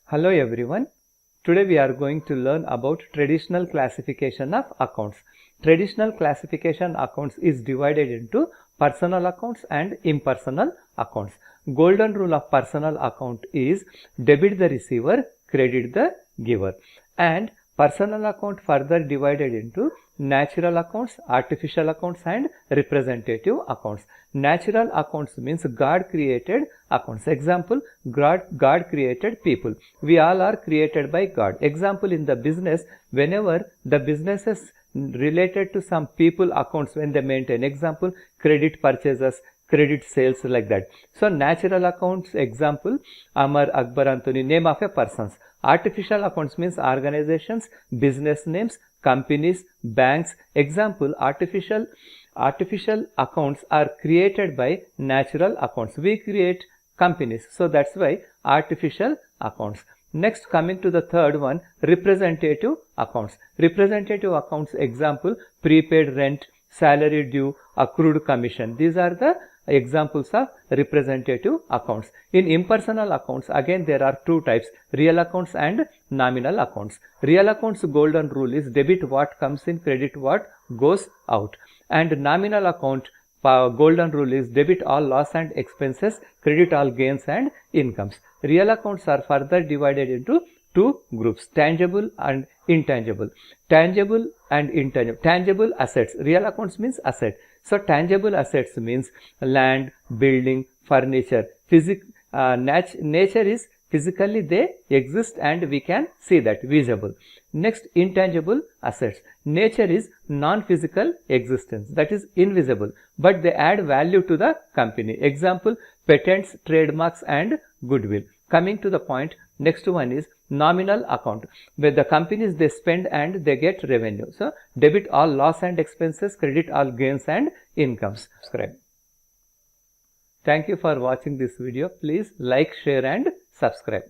Hello everyone. Today we are going to learn about traditional classification of accounts. Traditional classification accounts is divided into personal accounts and impersonal accounts. Golden rule of personal account is debit the receiver, credit the giver. And personal account further divided into natural accounts, artificial accounts and representative accounts. Natural accounts means God created accounts. Example, God created people. We all are created by God. Example, in the business, whenever the business is related to some people accounts when they maintain. Example, credit purchases, credit sales, like that. So natural accounts, example, Amar, Akbar, Anthony, name of a persons. Artificial accounts means organizations, business names, companies, banks. Example, artificial accounts are created by natural accounts. We create companies, so that's why artificial accounts. Next, coming to the third one, representative accounts. Representative accounts, example, prepaid rent, salary due, accrued commission. These are the examples of representative accounts. In impersonal accounts, again there are two types, real accounts and nominal accounts. Real accounts golden rule is debit what comes in, credit what goes out. And nominal account golden rule is debit all loss and expenses, credit all gains and incomes. Real accounts are further divided into two groups, tangible and intangible. Tangible and intangible. Tangible assets. Real accounts means asset. So tangible assets means land, building, furniture. Nature is physically they exist and we can see that, visible. Next, intangible assets. Nature is non-physical existence, that is invisible, but they add value to the company. Example, patents, trademarks and goodwill. Coming to the point, next one is nominal account, where the companies they spend and they get revenue. So debit all loss and expenses, credit all gains and incomes. Subscribe. Thank you for watching this video. Please like, share and subscribe.